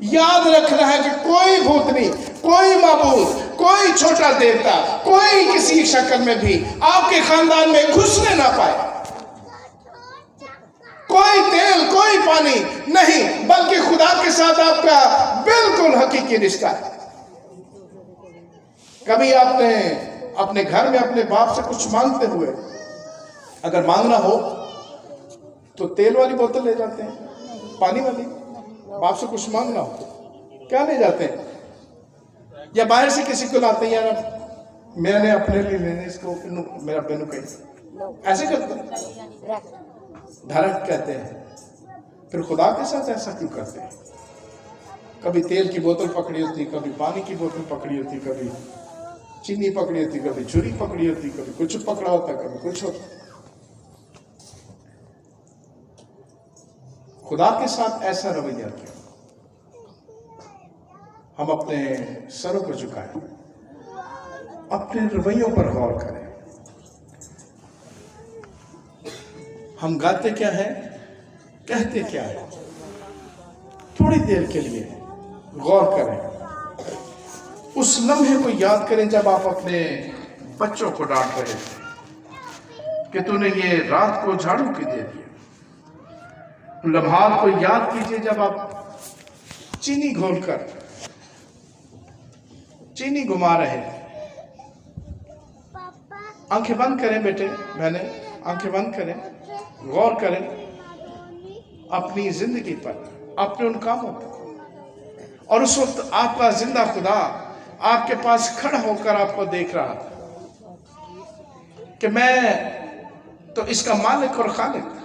याद रखना है कि कोई भूतनी, कोई माबूद, कोई छोटा देवता, कोई किसी शक्ल में भी आपके खानदान में घुसने ना पाए। कोई तेल, कोई पानी नहीं, बल्कि खुदा के साथ आपका बिल्कुल हकीकी रिश्ता है। कभी आपने اپنے گھر میں اپنے باپ سے کچھ مانگتے ہوئے اگر مانگنا ہو تو تیل والی بوتل لے جاتے ہیں، پانی والی. باپ سے کچھ مانگنا ہو کیا لے جاتے ہیں؟ یا باہر سے کسی کو لاتے ہیں، یار میں نے اپنے لیے لینے اس کو میرا بینو کہیں، ایسے کرتے ہیں، ڈھرک کہتے ہیں. پھر خدا کے ساتھ ایسا کیوں کرتے ہیں؟ کبھی تیل کی بوتل پکڑی ہوتی، کبھی پانی کی بوتل پکڑی ہوتی، کبھی چینی پکڑی ہوتی، کبھی چھری پکڑی ہوتی، کبھی کچھ پکڑا ہوتا، کبھی کچھ ہوتا. خدا کے ساتھ ایسا رویہ کیا؟ ہم اپنے سروں کو جھکائیں، اپنے رویوں پر غور کریں. ہم گاتے کیا ہیں، کہتے کیا ہے؟ تھوڑی دیر کے لیے غور کریں. اس لمحے کو یاد کریں جب آپ اپنے بچوں کو ڈانٹ رہے تھے کہ تو نے یہ رات کو جھاڑو کی دے دیا. لمحات کو یاد کیجئے جب آپ چینی گھول کر چینی گما رہے تھے. آنکھیں بند کریں بیٹے بہنیں، آنکھیں بند کریں، غور کریں اپنی زندگی پر، اپنے ان کاموں پر. اور اس وقت آپ کا زندہ خدا آپ کے پاس کھڑا ہو کر آپ کو دیکھ رہا تھا کہ میں تو اس کا مالک اور خالق،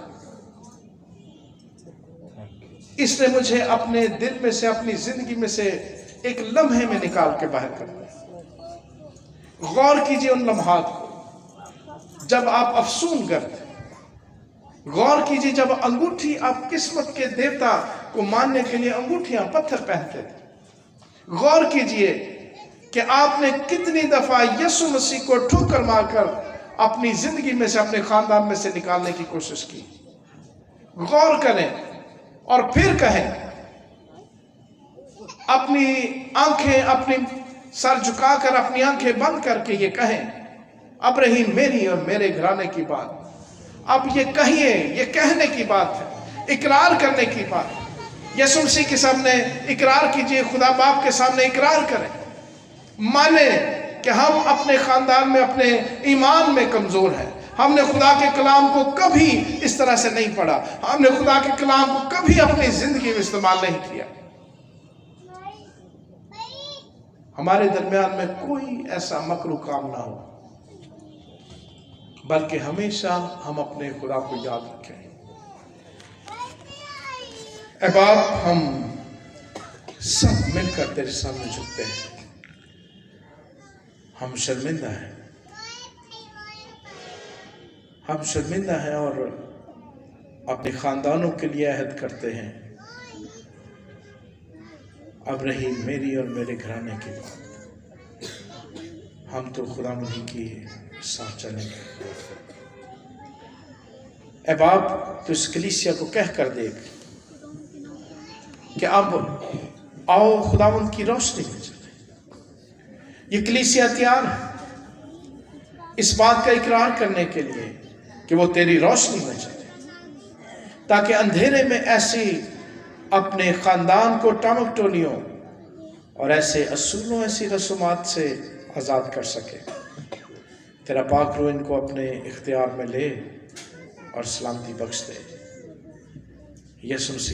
اس نے مجھے اپنے دل میں سے، اپنی زندگی میں سے ایک لمحے میں نکال کے باہر کر دیا. غور کیجئے ان لمحات کو جب آپ افسون کرتے. غور کیجئے جب انگوٹھی آپ قسمت کے دیوتا کو ماننے کے لیے انگوٹھیاں پتھر پہنتے تھے. غور کیجئے کہ آپ نے کتنی دفعہ یسوع مسیح کو ٹھوکر مار کر اپنی زندگی میں سے، اپنے خاندان میں سے نکالنے کی کوشش کی. غور کریں اور پھر کہیں، اپنی آنکھیں، اپنی سر جھکا کر، اپنی آنکھیں بند کر کے یہ کہیں، اب رہی میری اور میرے گھرانے کی بات. اب یہ کہیے، یہ کہنے کی بات ہے، اقرار کرنے کی بات ہے. یسوع مسیح کے سامنے اقرار کیجئے، خدا باپ کے سامنے اقرار کریں، مانیں کہ ہم اپنے خاندان میں، اپنے ایمان میں کمزور ہیں. ہم نے خدا کے کلام کو کبھی اس طرح سے نہیں پڑھا، ہم نے خدا کے کلام کو کبھی اپنی زندگی میں استعمال نہیں کیا. ہمارے درمیان میں کوئی ایسا مکروہ کام نہ ہو، بلکہ ہمیشہ ہم اپنے خدا کو یاد رکھیں. اے باپ، ہم سب مل کر تیرے سامنے جھکتے ہیں. ہم شرمندہ ہیں، ہم شرمندہ ہیں اور اپنے خاندانوں کے لیے عہد کرتے ہیں، اب رہی میری اور میرے گھرانے کی بات، ہم تو خدا مندی کی ساتھ چلیں گے. اے باپ، تو اس کلیسیا کو کہہ کر دیکھ کہ اب آؤ خداوند کی روشنی میں چلیں. یہ کلیسیا تیار ہے اس بات کا اقرار کرنے کے لیے کہ وہ تیری روشنی میں چلے، تاکہ اندھیرے میں ایسی اپنے خاندان کو ٹامک ٹولیوں اور ایسے اصولوں، ایسی رسومات سے آزاد کر سکے. تیرا پاک روح ان کو اپنے اختیار میں لے اور سلامتی بخش دے. یسوع